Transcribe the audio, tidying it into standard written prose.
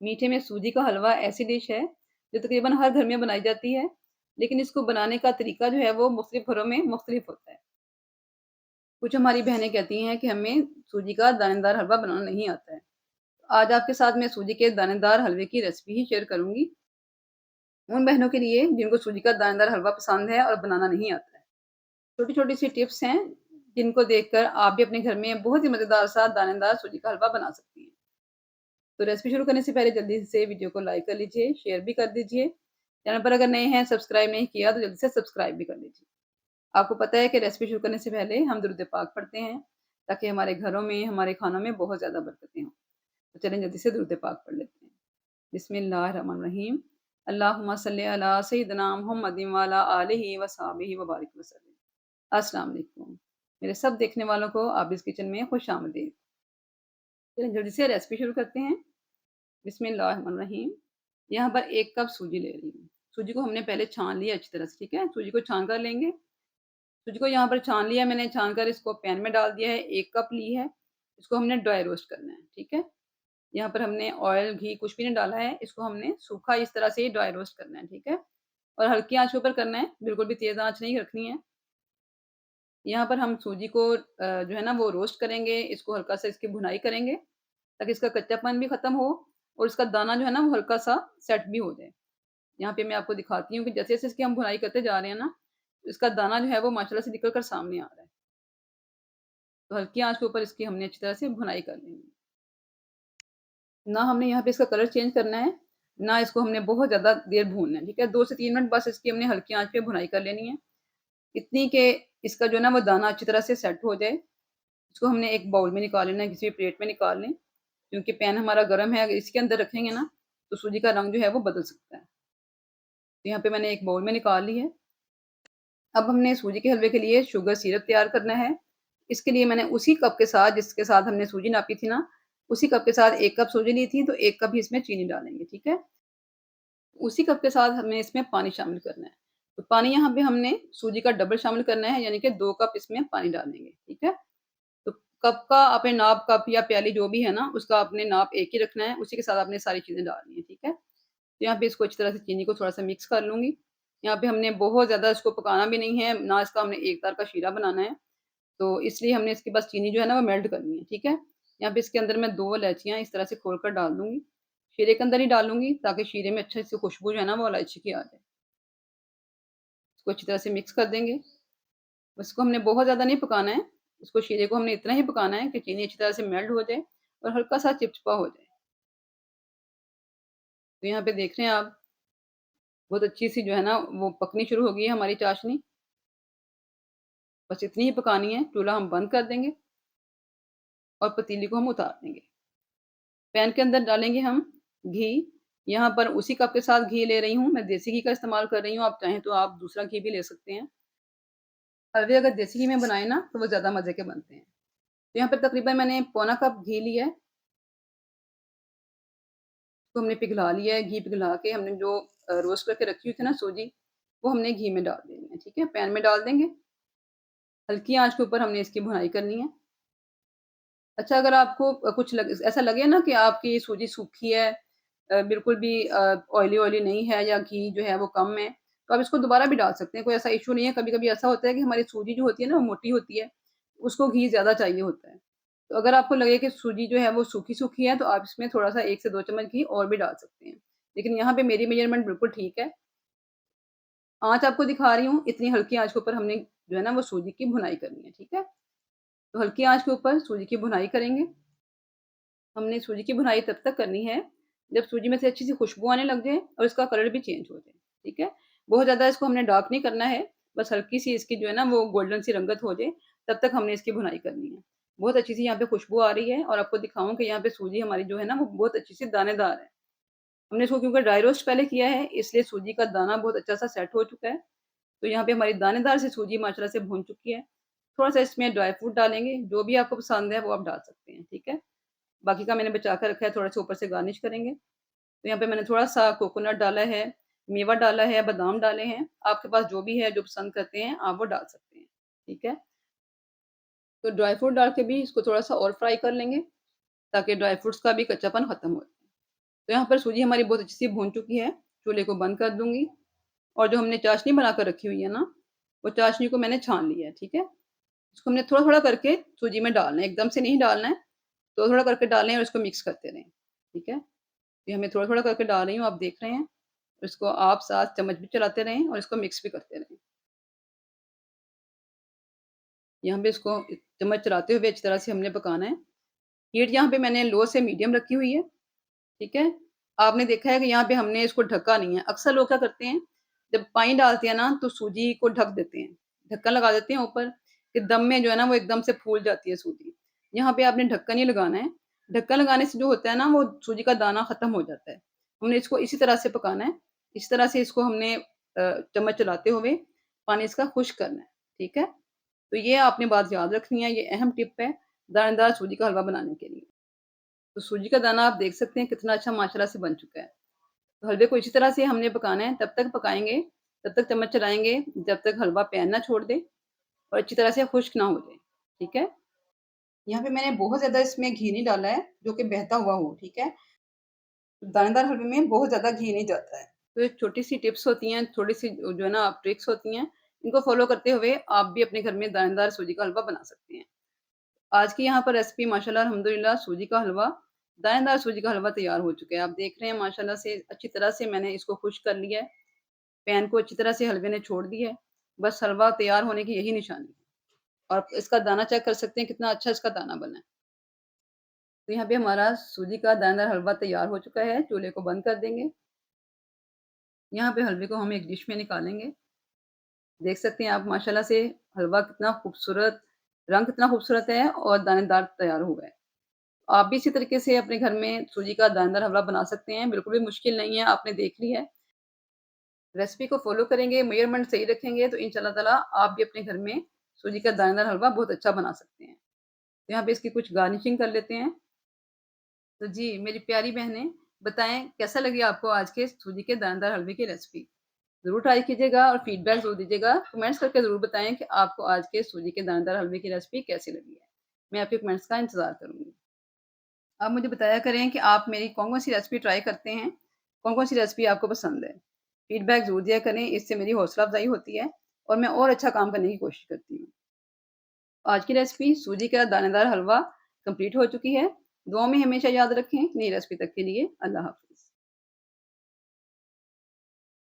मीठे में सूजी का हलवा ऐसी डिश है जो तकरीबन हर घर में बनाई जाती है, लेकिन इसको बनाने का तरीका जो है वो मुख्तलिफ घरों में मुख्तलिफ होता है। कुछ हमारी बहनें कहती हैं कि हमें सूजी का दानेदार हलवा बनाना नहीं आता है। आज आपके साथ मैं सूजी के दानेदार हलवे की रेसिपी ही शेयर करूँगी, उन बहनों के लिए जिनको सूजी का दानेदार हलवा पसंद है और बनाना नहीं आता है। छोटी-छोटी सी टिप्स हैं, जिनको देखकर आप भी अपने घर में बहुत ही मज़ेदार सा दानेदार सूजी का हलवा बना सकती हैं। तो रेसिपी शुरू करने से पहले जल्दी से वीडियो को लाइक कर लीजिए, शेयर भी कर दीजिए। चैनल पर अगर नए हैं, सब्सक्राइब नहीं किया तो जल्दी से सब्सक्राइब भी कर लीजिए। आपको पता है कि रेसिपी शुरू करने से पहले हम दुरूद पाक पढ़ते हैं, ताकि हमारे घरों में, हमारे खानों में बहुत ज़्यादा बरकतें हों। तो चलें जल्दी से दुरूद पाक पढ़ लेते हैं। बिस्मिल्लाहिर्रहमानिर्रहीम। अल्लाहुम्मा सल्लि अला सय्यिदिना मुहम्मदिन व अला आलिहि व सहबिहि व बारिक वसल्लम। अस्सलाम वालेकुम। मेरे सब देखने वालों को आबिस किचन में खुशामदीद। चलिए जल्दी से रेसिपी शुरू करते हैं। बिस्मिल्लाहिर्रहमानिर्रहीम। यहाँ पर 1 कप सूजी ले रही हूँ। सूजी को हमने पहले छान लिया अच्छी तरह से, ठीक है? सूजी को छान कर लेंगे। सूजी को यहाँ पर छान लिया मैंने, छान कर इसको पैन में डाल दिया है, 1 कप ली है। इसको हमने ड्राई रोस्ट करना है, ठीक है? यहाँ पर हमने ऑयल, घी कुछ भी नहीं डाला है। इसको हमने सूखा इस तरह से ही ड्राई रोस्ट करना है, ठीक है? और हल्की आँच के ऊपर करना है, बिल्कुल भी तेज़ आँच नहीं रखनी है। यहाँ पर हम सूजी को जो है ना वो रोस्ट करेंगे, इसको हल्का-सा इसकी भुनाई करेंगे, ताकि इसका कच्चापन भी खत्म हो और इसका दाना जो है ना वो हल्का-सा सेट भी हो जाए। यहाँ पे मैं आपको दिखाती हूँ कि जैसे-जैसे इसकी हम भुनाई करते जा रहे हैं ना, इसका दाना जो है वो माशाल्लाह से निकल कर सामने आ रहा है। तो हल्की आँच के ऊपर इसकी हमने अच्छी तरह से भुनाई कर लेनी है। ना हमने यहाँ पे इसका कलर चेंज करना है, ना इसको हमने बहुत ज़्यादा देर भूनना है, ठीक है? 2 से 3 मिनट बस इसकी हमने हल्की आँच पे भुनाई कर लेनी है। इतनी कि इसका जो है ना वो दाना अच्छी तरह से सेट हो जाए। इसको हमने एक बाउल में निकाल लेना है, किसी भी प्लेट में निकाल लें, क्योंकि पैन हमारा गरम है, अगर इसके अंदर रखेंगे ना, तो सूजी का रंग जो है वो बदल सकता है। तो यहाँ पे मैंने एक बाउल में निकाल ली है। अब हमने सूजी के हलवे के लिए शुगर सिरप तैयार करना है। इसके लिए मैंने उसी कप के साथ जिसके साथ हमने सूजी नापी थी ना, उसी कप के साथ 1 कप सूजी ली थी, तो 1 कप ही इसमें चीनी डालेंगे, ठीक है? उसी कप के साथ हमें इसमें पानी शामिल करना है। तो पानी यहाँ पे हमने सूजी का डबल शामिल करना है, यानी कि 2 कप इसमें पानी डालेंगे, ठीक है? तो कप का आपने नाप, कप या प्याली जो भी है ना, उसका आपने नाप एक ही रखना है, उसी के साथ आपने सारी चीज़ें डालनी है, ठीक है? तो यहाँ पे इसको अच्छी तरह से चीनी को थोड़ा-सा मिक्स कर लूँगी। यहाँ पे हमने बहुत ज़्यादा इसको पकाना भी नहीं है, ना इसका हमने एक तार का शीरा बनाना है, तो इसलिए हमने इसकी बस चीनी जो है ना वो मेल्ट करनी है, ठीक है? यहाँ पे इसके अंदर मैं 2 इलायचियाँ इस तरह से खोल कर डाल दूँगी। शीरे के अंदर ही डालूँगी, ताकि शीरे में अच्छे से खुशबू जो है ना वो इलायची की आ जाए। इसको अच्छी तरह से मिक्स कर देंगे। इसको हमने बहुत ज़्यादा नहीं पकाना है, इसको शीरे को हमने इतना ही पकाना है कि चीनी अच्छी तरह से मेल्ट हो जाए और हल्का-सा चिपचिपा हो जाए। तो यहाँ पे देख रहे हैं आप, बहुत अच्छी-सी जो है ना वो पकनी शुरू हो गई है हमारी चाशनी। बस इतनी ही पकानी है, चूल्हा हम बंद कर देंगे और पतीली को हम उतार देंगे। पैन के अंदर डालेंगे हम घी। यहाँ पर उसी कप के साथ घी ले रही हूँ, मैं देसी घी का इस्तेमाल कर रही हूँ, आप चाहें तो आप दूसरा घी भी ले सकते हैं। हलवे अगर देसी घी में बनाए ना, तो वो ज़्यादा मज़े के बनते हैं। तो यहाँ पे तकरीबन मैंने पौना कप घी लिया है, उसको हमने पिघला लिया है। घी पिघला के हमने जो रोस्ट करके रखी हुई थी ना सूजी, वो हमने घी में डाल देनी है, ठीक है? पैन में डाल देंगे, हल्की आँच के ऊपर हमने इसकी भुनाई करनी है। अच्छा, अगर आपको कुछ ऐसा लगे ना कि आपकी सूजी सूखी है, बिल्कुल भी ऑयली-ऑयली नहीं है या घी जो है वो कम है, तो आप इसको दोबारा भी डाल सकते हैं, कोई ऐसा इश्यू नहीं है। कभी-कभी ऐसा होता है कि हमारी सूजी जो होती है ना वो मोटी होती है, उसको घी ज़्यादा चाहिए होता है। तो अगर आपको लगे कि सूजी जो है वो सूखी-सूखी है, तो आप इसमें थोड़ा-सा 1 से 2 चम्मच घी और भी डाल सकते हैं। लेकिन यहाँ पे मेरी मेजरमेंट बिल्कुल ठीक है। आँच आपको दिखा रही हूँ, इतनी हल्की आँच के ऊपर हमने जो है ना वो सूजी की भुनाई करनी है, ठीक है? तो हल्की आँच के ऊपर सूजी की भुनाई करेंगे। हमने सूजी की भुनाई तब तक करनी है, जब सूजी में से अच्छी-सी खुशबू आने लग जाए और इसका कलर भी चेंज हो जाए, ठीक है? बहुत ज़्यादा इसको हमने डार्क नहीं करना है, बस हल्की-सी इसकी जो है ना वो गोल्डन सी रंगत हो जाए, तब तक हमने इसकी भुनाई करनी है। बहुत अच्छी-सी यहाँ पे खुशबू आ रही है और आपको दिखाऊँ कि यहाँ पे सूजी हमारी जो है ना वो बहुत अच्छी-सी दानेदार है। हमने इसको क्योंकि ड्राई रोस्ट पहले किया है, इसलिए सूजी का दाना बहुत अच्छा-सा सेट हो चुका है। तो यहाँ पे हमारी दानेदार सी सूजी माशाल्लाह से भून चुकी है। थोड़ा-सा इसमें ड्राई फ्रूट डालेंगे, जो भी आपको पसंद है वो आप डाल सकते हैं, ठीक है? बाकी का मैंने बचा कर रखा है, थोड़ा-सा ऊपर से गार्निश करेंगे। तो यहाँ पे मैंने थोड़ा-सा कोकोनट डाला है, मेवा डाला है, बादाम डाले हैं। आपके पास जो भी है, जो पसंद करते हैं, आप वो डाल सकते हैं, ठीक है? तो ड्राई फ्रूट डाल के भी इसको थोड़ा-सा और फ्राई कर लेंगे, ताकि ड्राई फ्रूट्स का भी कच्चापन खत्म हो जाए। तो यहाँ पर सूजी हमारी बहुत अच्छी सी भून चुकी है, चूल्हे को बंद कर दूँगी और जो हमने चाशनी बनाकर रखी हुई है ना, वो चाशनी को मैंने छान लिया है, ठीक है? इसको हमने थोड़ा-थोड़ा करके सूजी में डालना है, एकदम से नहीं डालना है, थोड़ा-थोड़ा करके डालें और इसको मिक्स करते रहें, ठीक है? ये हमें थोड़ा-थोड़ा करके डाल रही हूँ, आप देख रहे हैं। इसको आप साथ चम्मच भी चलाते रहें और इसको मिक्स भी करते रहें। यहाँ पे इसको चम्मच चलाते हुए अच्छी तरह से हमने पकाना है। हीट यहाँ पे मैंने लो से मीडियम रखी हुई है, ठीक है? आपने देखा है कि यहाँ पे हमने इसको ढका नहीं है। अक्सर लोग क्या करते हैं, जब पानी डालते हैं ना तो सूजी को ढक देते हैं। ढक्कन लगा देते हैं ऊपर कि दम में जो है ना वो एकदम से फूल जाती है सूजी। यहाँ पे आपने ढक्कन ही लगाना है। ढक्कन लगाने से जो होता है ना वो सूजी का दाना खत्म हो जाता है। हमने इसको इसी तरह से पकाना है। इस तरह से इसको हमने चम्मच चलाते हुए पानी इसका खुश्क करना है, ठीक है? तो ये आपने बात याद रखनी है, ये अहम टिप है दानेदार सूजी का हलवा बनाने के लिए। तो सूजी का दाना आप देख सकते हैं कितना अच्छा माशाल्लाह से बन चुका है। तो हलवे को इसी तरह से हमने पकाना है, तब तक पकाएँगे, तब तक चम्मच चलाएँगे जब तक हलवा पैन ना छोड़ दे और अच्छी तरह से खुश्क ना हो जाए, ठीक है? यहाँ पे मैंने बहुत ज़्यादा इसमें घी नहीं डाला है, जो कि बहता हुआ हो, ठीक है? दानेदार हलवे में बहुत ज़्यादा घी नहीं जाता है। तो ये छोटी-सी टिप्स होती हैं, थोड़ी-सी जो है ना ट्रिक्स होती हैं, इनको फ़ॉलो करते हुए आप भी अपने घर में दानेदार सूजी का हलवा बना सकते हैं। आज की यहाँ पर रेसिपी माशाल्लाह अल्हम्दुलिल्लाह सूजी का हलवा, दानेदार सूजी का हलवा तैयार हो चुका है। आप देख रहे हैं माशाल्लाह से अच्छी तरह से मैंने इसको खुश्क कर लिया है। पैन को अच्छी तरह से हलवे ने छोड़ दिया है। बस हलवा तैयार होने की यही निशानी है और आप इसका दाना चेक कर सकते हैं कितना अच्छा इसका दाना बना है। तो यहाँ पे हमारा सूजी का दानेदार हलवा तैयार हो चुका है, चूल्हे को बंद कर देंगे। यहाँ पे हलवे को हम एक डिश में निकालेंगे। देख सकते हैं आप माशाल्लाह से हलवा कितना खूबसूरत, रंग कितना खूबसूरत है और दानेदार तैयार हुआ है। आप भी इसी तरीके से अपने घर में सूजी का दानेदार हलवा बना सकते हैं, बिल्कुल भी मुश्किल नहीं है, आपने देख लिया है। रेसिपी को फ़ॉलो करेंगे, मेज़रमेंट सही रखेंगे तो इंशाअल्लाह ताला आप भी अपने घर में सूजी का दानेदार हलवा बहुत अच्छा बना सकते हैं। तो यहाँ पे इसकी कुछ गार्निशिंग कर लेते हैं। तो जी, मेरी प्यारी बहनें, बताएँ कैसा लगी आपको आज के सूजी के दानेदार हलवे की रेसिपी? ज़रूर ट्राई कीजिएगा और फीडबैक ज़रूर दीजिएगा। कमेंट्स करके ज़रूर बताएँ कि आपको आज के सूजी के दानेदार हलवे की रेसिपी कैसी लगी है। मैं आपके कमेंट्स का इंतज़ार करूँगी। आप मुझे बताया करें कि आप मेरी कौन-कौन सी रेसिपी ट्राई करते हैं? कौन-कौन सी रेसिपी आपको पसंद है? फीडबैक ज़रूर दिया करें, इससे मेरी हौसला अफ़ज़ाई होती है और मैं और अच्छा काम करने की कोशिश करती हूँ। आज की रेसिपी सूजी का दानेदार हलवा कंप्लीट हो चुकी है। दुआओं में हमेशा याद रखें। नई रेसिपी तक के लिए अल्लाह हाफ़िज़।